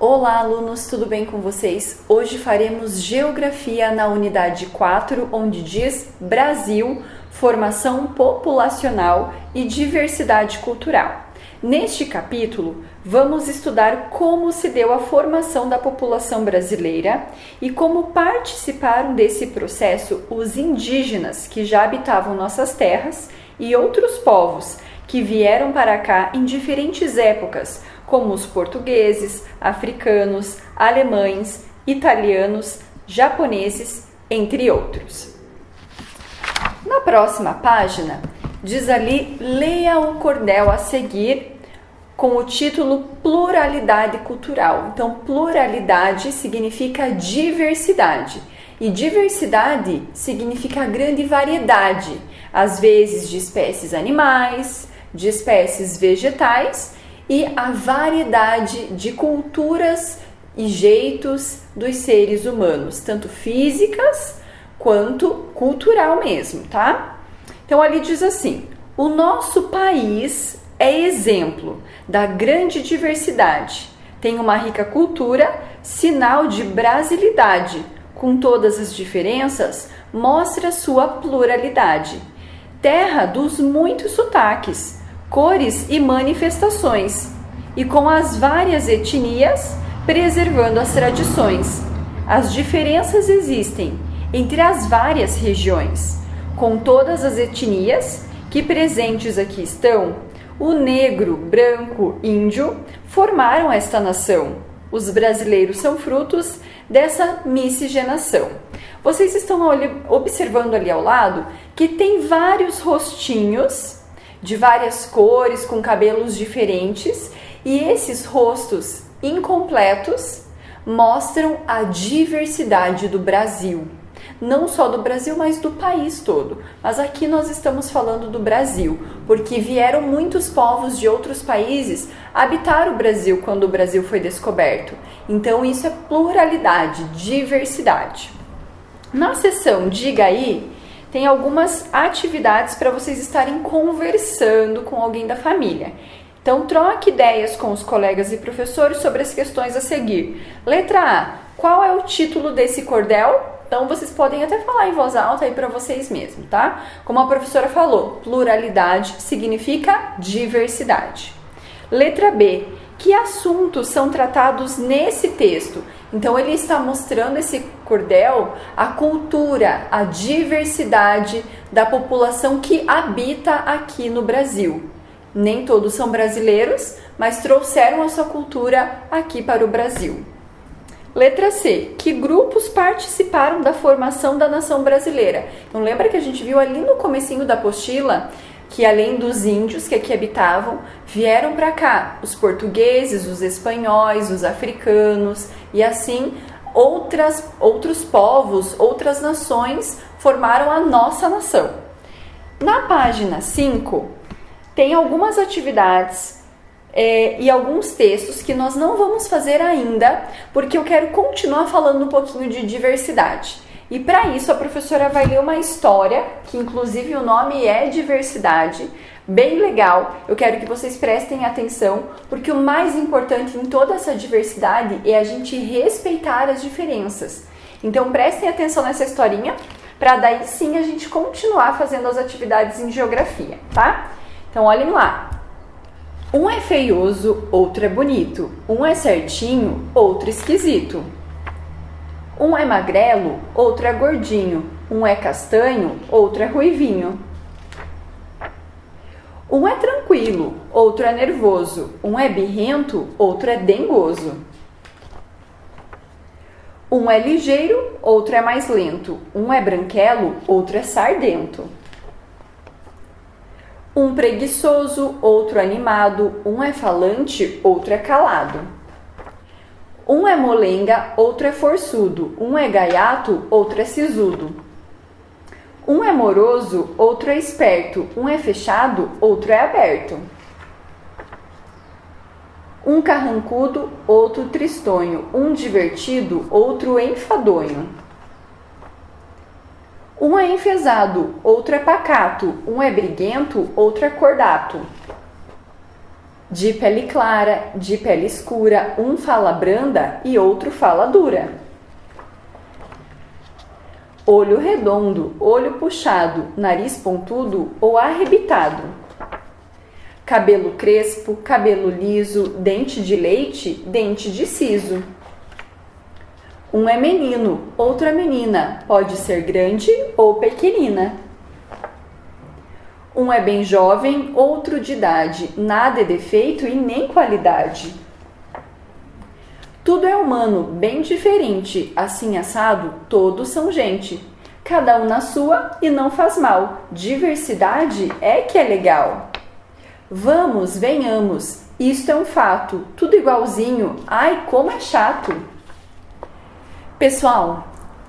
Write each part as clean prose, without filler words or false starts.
Olá, alunos, tudo bem com vocês? Hoje faremos Geografia na unidade 4, onde diz Brasil, formação populacional e diversidade cultural. Neste capítulo, vamos estudar como se deu a formação da população brasileira e como participaram desse processo os indígenas que já habitavam nossas terras e outros povos que vieram para cá em diferentes épocas, como os portugueses, africanos, alemães, italianos, japoneses, entre outros. Na próxima página, diz ali, leia o cordel a seguir com o título Pluralidade Cultural. Então, pluralidade significa diversidade e diversidade significa grande variedade, às vezes de espécies animais, de espécies vegetais e a variedade de culturas e jeitos dos seres humanos, tanto físicas quanto cultural mesmo, tá? Então ali diz assim: o nosso país é exemplo da grande diversidade, tem uma rica cultura, sinal de brasilidade, com todas as diferenças, mostra sua pluralidade. Terra dos muitos sotaques, cores e manifestações, e com as várias etnias, preservando as tradições. As diferenças existem entre as várias regiões, com todas as etnias que presentes aqui estão, o negro, branco, índio formaram esta nação. Os brasileiros são frutos dessa miscigenação. Vocês estão observando ali ao lado que tem vários rostinhos de várias cores, com cabelos diferentes, e esses rostos incompletos mostram a diversidade do Brasil. Não só do Brasil, mas do país todo. Mas aqui nós estamos falando do Brasil, porque vieram muitos povos de outros países habitar o Brasil quando o Brasil foi descoberto. Então isso é pluralidade, diversidade. Na seção Diga Aí, tem algumas atividades para vocês estarem conversando com alguém da família. Então, troque ideias com os colegas e professores sobre as questões a seguir. Letra A. Qual é o título desse cordel? Então, vocês podem até falar em voz alta aí para vocês mesmos, tá? Como a professora falou, pluralidade significa diversidade. Letra B. Que assuntos são tratados nesse texto? Então, ele está mostrando esse cordel, a cultura, a diversidade da população que habita aqui no Brasil. Nem todos são brasileiros, mas trouxeram a sua cultura aqui para o Brasil. Letra C. Que grupos participaram da formação da nação brasileira? Então, lembra que a gente viu ali no comecinho da apostila que além dos índios que aqui habitavam, vieram para cá os portugueses, os espanhóis, os africanos e assim outros povos, outras nações formaram a nossa nação. Na página 5 tem algumas atividades e alguns textos que nós não vamos fazer ainda, porque eu quero continuar falando um pouquinho de diversidade. E para isso a professora vai ler uma história, que inclusive o nome é Diversidade, bem legal. Eu quero que vocês prestem atenção, porque o mais importante em toda essa diversidade é a gente respeitar as diferenças. Então prestem atenção nessa historinha, para daí sim a gente continuar fazendo as atividades em geografia, tá? Então olhem lá. Um é feioso, outro é bonito. Um é certinho, outro esquisito. Um é magrelo, outro é gordinho. Um é castanho, outro é ruivinho. Um é tranquilo, outro é nervoso. Um é birrento, outro é dengoso. Um é ligeiro, outro é mais lento. Um é branquelo, outro é sardento. Um preguiçoso, outro animado. Um é falante, outro é calado. Um é molenga, outro é forçudo. Um é gaiato, outro é sisudo. Um é moroso, outro é esperto. Um é fechado, outro é aberto. Um carrancudo, outro tristonho. Um divertido, outro enfadonho. Um é enfesado, outro é pacato. Um é briguento, outro é cordato. De pele clara, de pele escura, um fala branda e outro fala dura. Olho redondo, olho puxado, nariz pontudo ou arrebitado. Cabelo crespo, cabelo liso, dente de leite, dente de siso. Um é menino, outro é menina, pode ser grande ou pequenina. Um é bem jovem, outro de idade, nada é defeito e nem qualidade. Tudo é humano, bem diferente, assim assado, todos são gente. Cada um na sua e não faz mal, diversidade é que é legal. Vamos, venhamos, isto é um fato, tudo igualzinho, ai como é chato. Pessoal,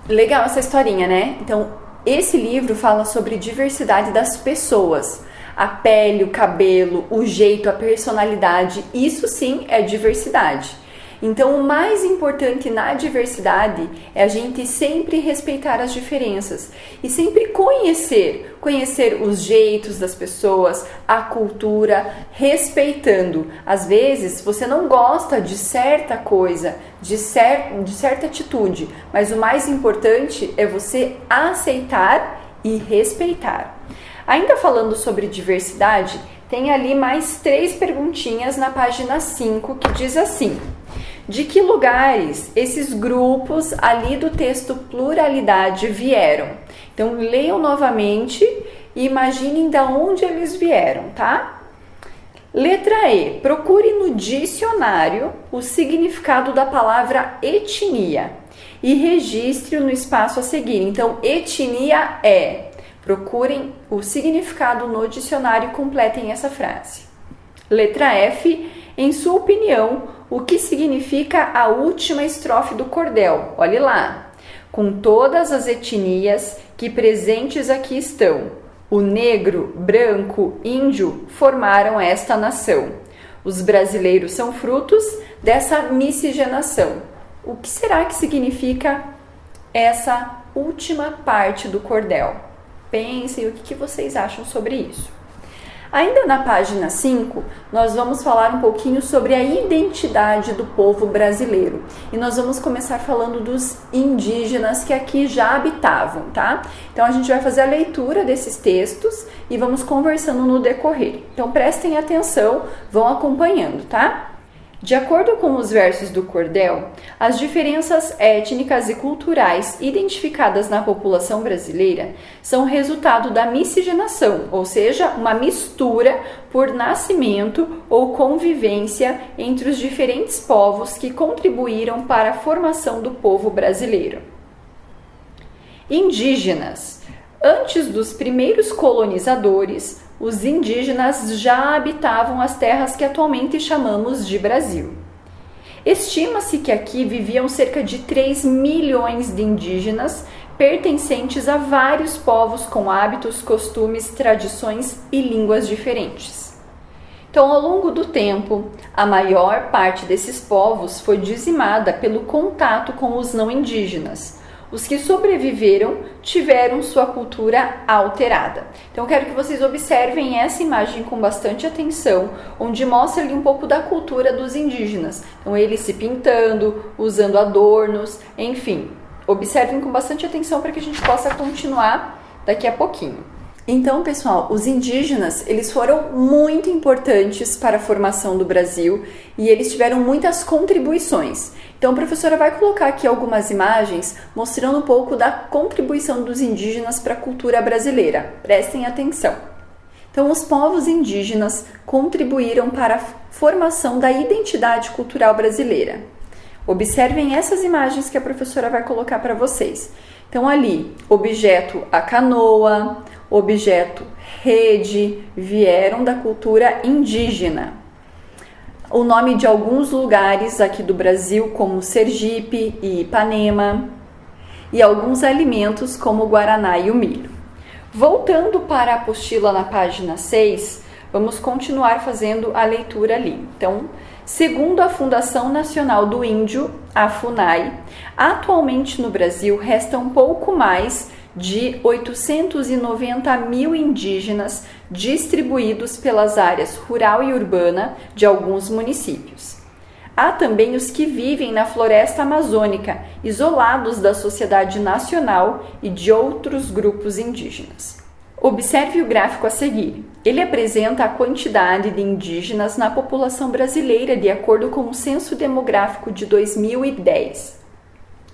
legal essa historinha, né? Então, esse livro fala sobre diversidade das pessoas. A pele, o cabelo, o jeito, a personalidade, isso sim é diversidade. Então, o mais importante na diversidade é a gente sempre respeitar as diferenças e sempre conhecer os jeitos das pessoas, a cultura, respeitando. Às vezes, você não gosta de certa coisa, de certa atitude, mas o mais importante é você aceitar e respeitar. Ainda falando sobre diversidade, tem ali mais 3 perguntinhas na página 5 que diz assim: de que lugares esses grupos ali do texto pluralidade vieram? Então, leiam novamente e imaginem de onde eles vieram, tá? Letra E. Procure no dicionário o significado da palavra etnia e registre-o no espaço a seguir. Então, etnia é. Procurem o significado no dicionário e completem essa frase. Letra F. Em sua opinião, o que significa a última estrofe do cordel? Olhe lá. Com todas as etnias que presentes aqui estão, o negro, branco, índio formaram esta nação. Os brasileiros são frutos dessa miscigenação. O que será que significa essa última parte do cordel? Pensem o que vocês acham sobre isso. Ainda na página 5, nós vamos falar um pouquinho sobre a identidade do povo brasileiro. E nós vamos começar falando dos indígenas que aqui já habitavam, tá? Então a gente vai fazer a leitura desses textos e vamos conversando no decorrer. Então prestem atenção, vão acompanhando, tá? De acordo com os versos do cordel, as diferenças étnicas e culturais identificadas na população brasileira são resultado da miscigenação, ou seja, uma mistura por nascimento ou convivência entre os diferentes povos que contribuíram para a formação do povo brasileiro. Indígenas. Antes dos primeiros colonizadores, os indígenas já habitavam as terras que atualmente chamamos de Brasil. Estima-se que aqui viviam cerca de 3 milhões de indígenas, pertencentes a vários povos com hábitos, costumes, tradições e línguas diferentes. Então, ao longo do tempo, a maior parte desses povos foi dizimada pelo contato com os não indígenas. Os que sobreviveram tiveram sua cultura alterada. Então, eu quero que vocês observem essa imagem com bastante atenção, onde mostra ali um pouco da cultura dos indígenas. Então, eles se pintando, usando adornos, enfim. Observem com bastante atenção para que a gente possa continuar daqui a pouquinho. Então, pessoal, os indígenas, eles foram muito importantes para a formação do Brasil e eles tiveram muitas contribuições. Então, a professora vai colocar aqui algumas imagens mostrando um pouco da contribuição dos indígenas para a cultura brasileira. Prestem atenção. Então, os povos indígenas contribuíram para a formação da identidade cultural brasileira. Observem essas imagens que a professora vai colocar para vocês. Então, ali, objeto a canoa, objeto rede, vieram da cultura indígena. O nome de alguns lugares aqui do Brasil, como Sergipe e Ipanema, e alguns alimentos como o guaraná e o milho. Voltando para a apostila na página 6, vamos continuar fazendo a leitura ali. Então, segundo a Fundação Nacional do Índio, a FUNAI, atualmente no Brasil restam pouco mais de 890 mil indígenas distribuídos pelas áreas rural e urbana de alguns municípios. Há também os que vivem na floresta amazônica, isolados da sociedade nacional e de outros grupos indígenas. Observe o gráfico a seguir. Ele apresenta a quantidade de indígenas na população brasileira de acordo com o Censo Demográfico de 2010.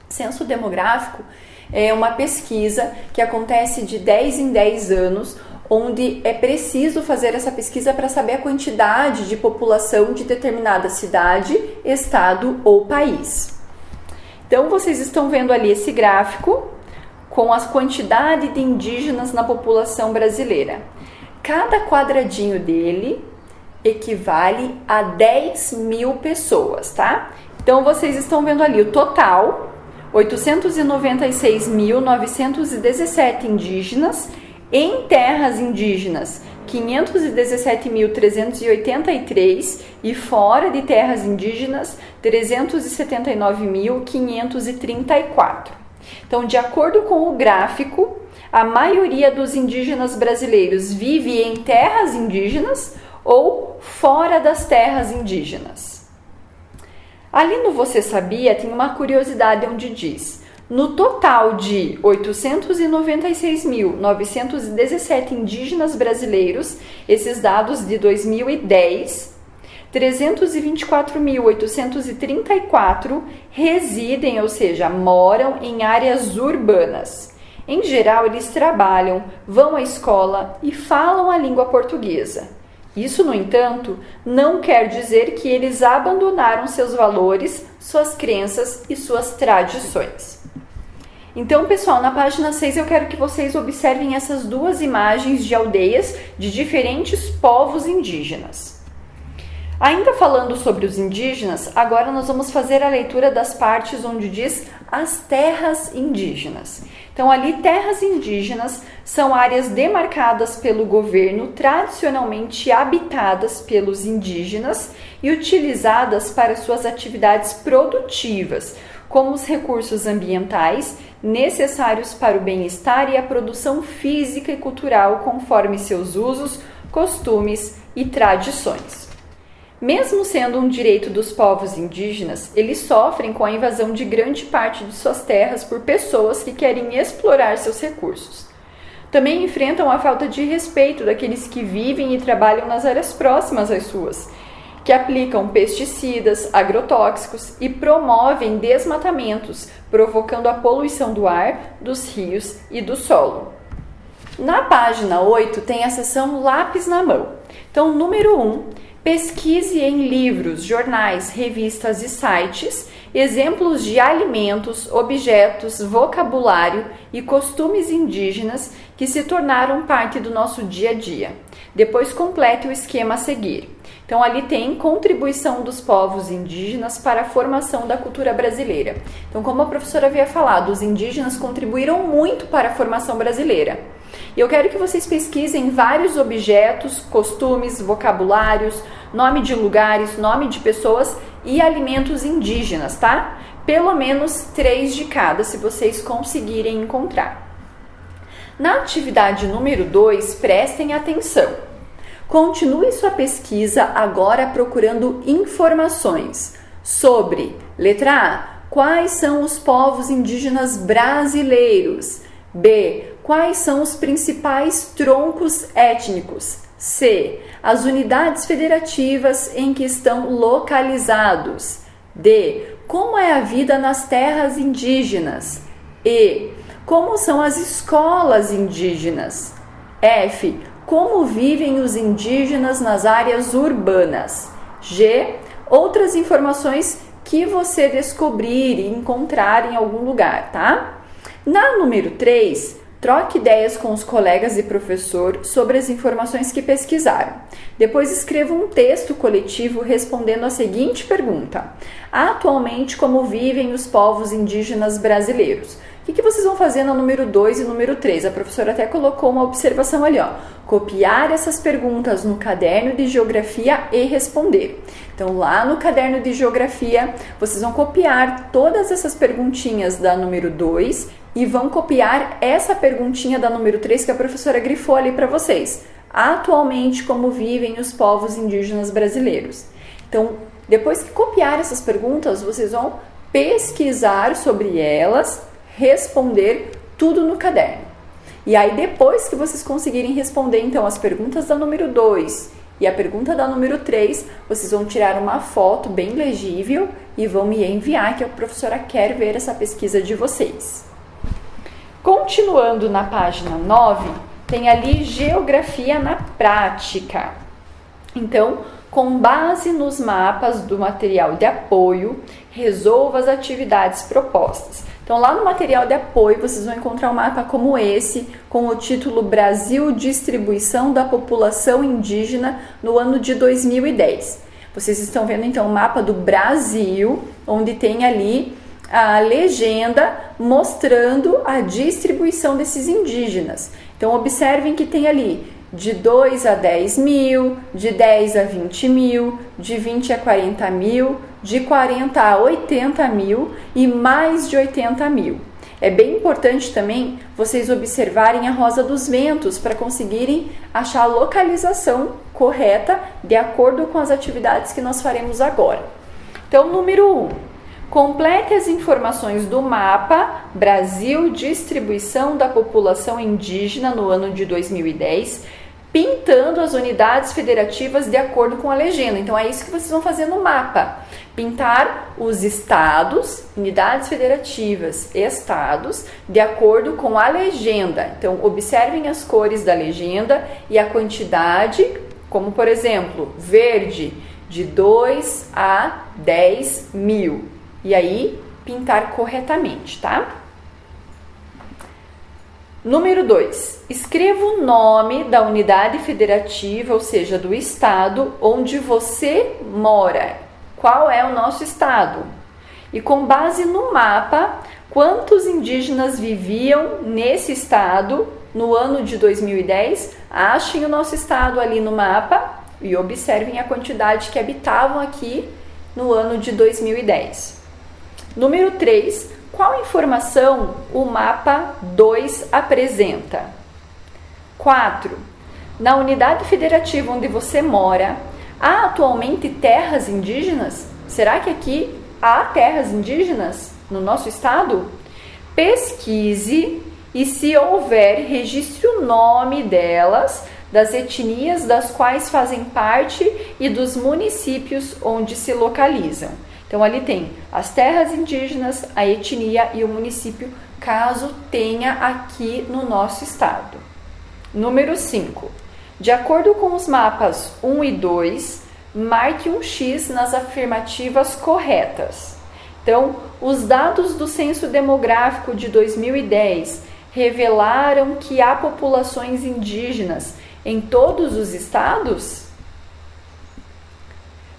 Censo demográfico é uma pesquisa que acontece de 10 em 10 anos, onde é preciso fazer essa pesquisa para saber a quantidade de população de determinada cidade, estado ou país. Então, vocês estão vendo ali esse gráfico com a quantidade de indígenas na população brasileira. Cada quadradinho dele equivale a 10 mil pessoas, tá? Então, vocês estão vendo ali o total, 896.917 indígenas, em terras indígenas, 517.383 e fora de terras indígenas, 379.534. Então, de acordo com o gráfico, a maioria dos indígenas brasileiros vive em terras indígenas ou fora das terras indígenas. Ali no Você Sabia tem uma curiosidade onde diz: no total de 896.917 indígenas brasileiros, esses dados de 2010, 324.834 residem, ou seja, moram em áreas urbanas. Em geral, eles trabalham, vão à escola e falam a língua portuguesa. Isso, no entanto, não quer dizer que eles abandonaram seus valores, suas crenças e suas tradições. Então, pessoal, na página 6 eu quero que vocês observem essas duas imagens de aldeias de diferentes povos indígenas. Ainda falando sobre os indígenas, agora nós vamos fazer a leitura das partes onde diz as terras indígenas. Então, ali, terras indígenas são áreas demarcadas pelo governo, tradicionalmente habitadas pelos indígenas e utilizadas para suas atividades produtivas, como os recursos ambientais necessários para o bem-estar e a produção física e cultural conforme seus usos, costumes e tradições. Mesmo sendo um direito dos povos indígenas, eles sofrem com a invasão de grande parte de suas terras por pessoas que querem explorar seus recursos. Também enfrentam a falta de respeito daqueles que vivem e trabalham nas áreas próximas às suas, que aplicam pesticidas, agrotóxicos e promovem desmatamentos, provocando a poluição do ar, dos rios e do solo. Na página 8 tem a seção Lápis na Mão. Então, número 1, pesquise em livros, jornais, revistas e sites exemplos de alimentos, objetos, vocabulário e costumes indígenas que se tornaram parte do nosso dia a dia. Depois complete o esquema a seguir. Então, ali tem contribuição dos povos indígenas para a formação da cultura brasileira. Então, como a professora havia falado, os indígenas contribuíram muito para a formação brasileira. E eu quero que vocês pesquisem vários objetos, costumes, vocabulários, nome de lugares, nome de pessoas e alimentos indígenas, tá? Pelo menos 3 de cada, se vocês conseguirem encontrar. Na atividade número 2, prestem atenção. Continue sua pesquisa agora procurando informações sobre, letra A, quais são os povos indígenas brasileiros? B, quais são os principais troncos étnicos? C, as unidades federativas em que estão localizados? D, como é a vida nas terras indígenas? E, como são as escolas indígenas? F, como vivem os indígenas nas áreas urbanas? G, outras informações que você descobrir e encontrar em algum lugar, tá? Na número 3, troque ideias com os colegas e professor sobre as informações que pesquisaram. Depois escreva um texto coletivo respondendo a seguinte pergunta: atualmente, como vivem os povos indígenas brasileiros? O que vocês vão fazer no número 2 e número 3? A professora até colocou uma observação ali, ó. Copiar essas perguntas no caderno de geografia e responder. Então, lá no caderno de geografia, vocês vão copiar todas essas perguntinhas da número 2 e vão copiar essa perguntinha da número 3 que a professora grifou ali para vocês. Atualmente, como vivem os povos indígenas brasileiros? Então, depois que copiar essas perguntas, vocês vão pesquisar sobre elas, responder tudo no caderno. E aí, depois que vocês conseguirem responder, então, as perguntas da número 2 e a pergunta da número 3, vocês vão tirar uma foto bem legível e vão me enviar, que a professora quer ver essa pesquisa de vocês. Continuando na página 9, tem ali Geografia na Prática. Então, com base nos mapas do material de apoio, resolva as atividades propostas. Então, lá no material de apoio, vocês vão encontrar um mapa como esse, com o título Brasil, Distribuição da População Indígena no ano de 2010. Vocês estão vendo, então, o mapa do Brasil, onde tem ali a legenda mostrando a distribuição desses indígenas. Então, observem que tem ali de 2 a 10 mil, de 10 a 20 mil, de 20 a 40 mil, de 40 a 80 mil e mais de 80 mil. É bem importante também vocês observarem a Rosa dos Ventos para conseguirem achar a localização correta de acordo com as atividades que nós faremos agora. Então, número 1. Complete as informações do mapa Brasil, Distribuição da População Indígena no ano de 2010, pintando as unidades federativas de acordo com a legenda. Então, é isso que vocês vão fazer no mapa. Pintar os estados, unidades federativas, estados, de acordo com a legenda. Então, observem as cores da legenda e a quantidade, como por exemplo, verde, de 2 a 10 mil. E aí, pintar corretamente, tá? Número 2. Escreva o nome da unidade federativa, ou seja, do estado onde você mora. Qual é o nosso estado? E com base no mapa, quantos indígenas viviam nesse estado no ano de 2010? Achem o nosso estado ali no mapa e observem a quantidade que habitavam aqui no ano de 2010. Número 3. Qual informação o mapa 2 apresenta? 4. Na unidade federativa onde você mora, há atualmente terras indígenas? Será que aqui há terras indígenas no nosso estado? Pesquise e, se houver, registre o nome delas, das etnias das quais fazem parte e dos municípios onde se localizam. Então, ali tem as terras indígenas, a etnia e o município, caso tenha aqui no nosso estado. Número 5. De acordo com os mapas 1 e 2, marque um X nas afirmativas corretas. Então, os dados do Censo Demográfico de 2010 revelaram que há populações indígenas em todos os estados?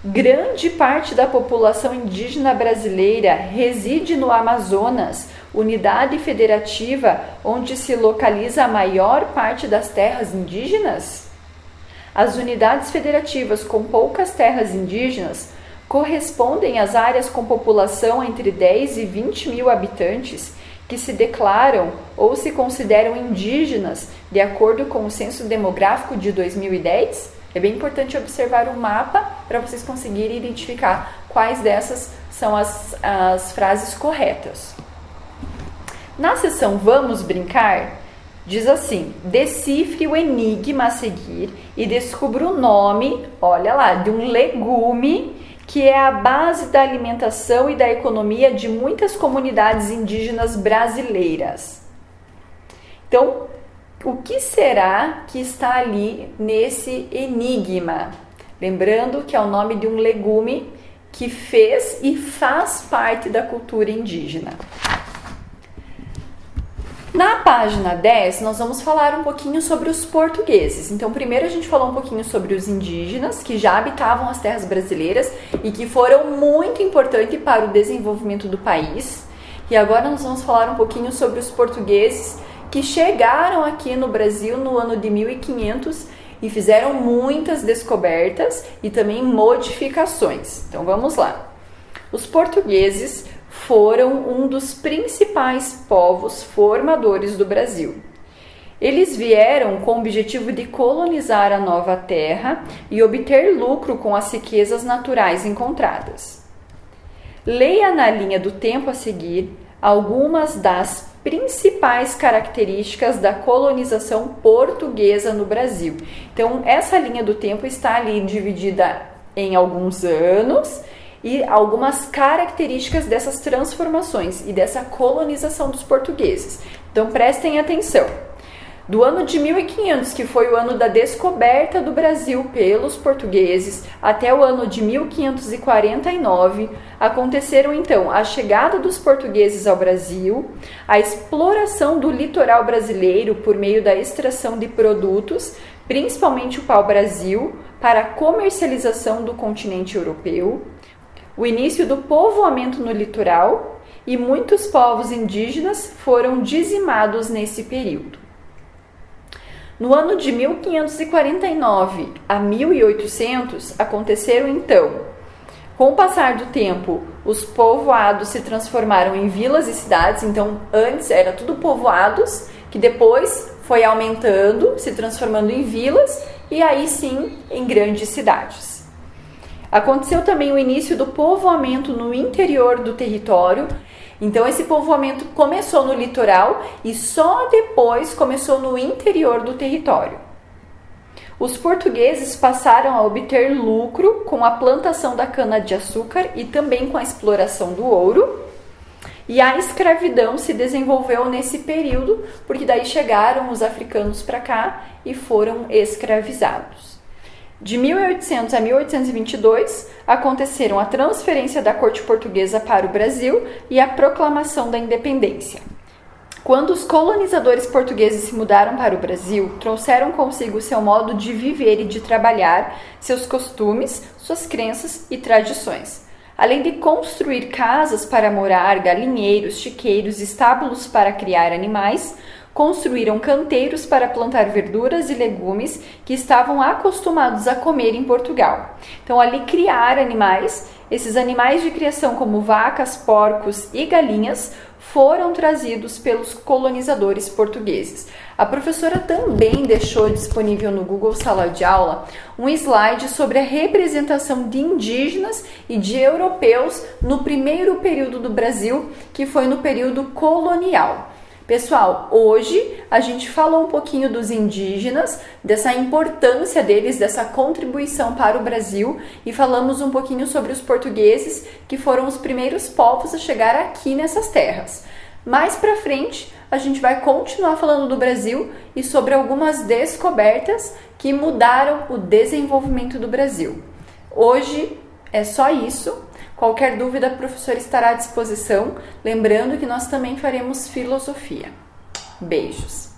Grande parte da população indígena brasileira reside no Amazonas, unidade federativa onde se localiza a maior parte das terras indígenas? As unidades federativas com poucas terras indígenas correspondem às áreas com população entre 10 e 20 mil habitantes que se declaram ou se consideram indígenas de acordo com o Censo Demográfico de 2010? É bem importante observar o mapa para vocês conseguirem identificar quais dessas são as frases corretas. Na seção Vamos Brincar, diz assim: decifre o enigma a seguir e descubra o nome, olha lá, de um legume que é a base da alimentação e da economia de muitas comunidades indígenas brasileiras. Então, o que será que está ali nesse enigma? Lembrando que é o nome de um legume que fez e faz parte da cultura indígena. Na página 10, nós vamos falar um pouquinho sobre os portugueses. Então, primeiro a gente falou um pouquinho sobre os indígenas, que já habitavam as terras brasileiras e que foram muito importantes para o desenvolvimento do país. E agora nós vamos falar um pouquinho sobre os portugueses que chegaram aqui no Brasil no ano de 1500 e fizeram muitas descobertas e também modificações. Então vamos lá. Os portugueses foram um dos principais povos formadores do Brasil. Eles vieram com o objetivo de colonizar a nova terra e obter lucro com as riquezas naturais encontradas. Leia na linha do tempo a seguir algumas das principais características da colonização portuguesa no Brasil. Então, essa linha do tempo está ali dividida em alguns anos e algumas características dessas transformações e dessa colonização dos portugueses. Então, prestem atenção. Do ano de 1500, que foi o ano da descoberta do Brasil pelos portugueses, até o ano de 1549, aconteceram então a chegada dos portugueses ao Brasil, a exploração do litoral brasileiro por meio da extração de produtos, principalmente o pau-brasil, para a comercialização do continente europeu, o início do povoamento no litoral e muitos povos indígenas foram dizimados nesse período. No ano de 1549 a 1800 aconteceram então, com o passar do tempo, os povoados se transformaram em vilas e cidades, então antes era tudo povoados, que depois foi aumentando, se transformando em vilas e aí sim em grandes cidades. Aconteceu também o início do povoamento no interior do território. Então, esse povoamento começou no litoral e só depois começou no interior do território. Os portugueses passaram a obter lucro com a plantação da cana-de-açúcar e também com a exploração do ouro. E a escravidão se desenvolveu nesse período, porque daí chegaram os africanos para cá e foram escravizados. De 1800 a 1822, aconteceram a transferência da corte portuguesa para o Brasil e a proclamação da independência. Quando os colonizadores portugueses se mudaram para o Brasil, trouxeram consigo seu modo de viver e de trabalhar, seus costumes, suas crenças e tradições. Além de construir casas para morar, galinheiros, chiqueiros, estábulos para criar animais, construíram canteiros para plantar verduras e legumes que estavam acostumados a comer em Portugal. Então, ali criar animais, esses animais de criação como vacas, porcos e galinhas foram trazidos pelos colonizadores portugueses. A professora também deixou disponível no Google Sala de Aula um slide sobre a representação de indígenas e de europeus no primeiro período do Brasil, que foi no período colonial. Pessoal, hoje a gente falou um pouquinho dos indígenas, dessa importância deles, dessa contribuição para o Brasil e falamos um pouquinho sobre os portugueses, que foram os primeiros povos a chegar aqui nessas terras. Mais para frente, a gente vai continuar falando do Brasil e sobre algumas descobertas que mudaram o desenvolvimento do Brasil. Hoje é só isso. Qualquer dúvida, a professora estará à disposição. Lembrando que nós também faremos filosofia. Beijos!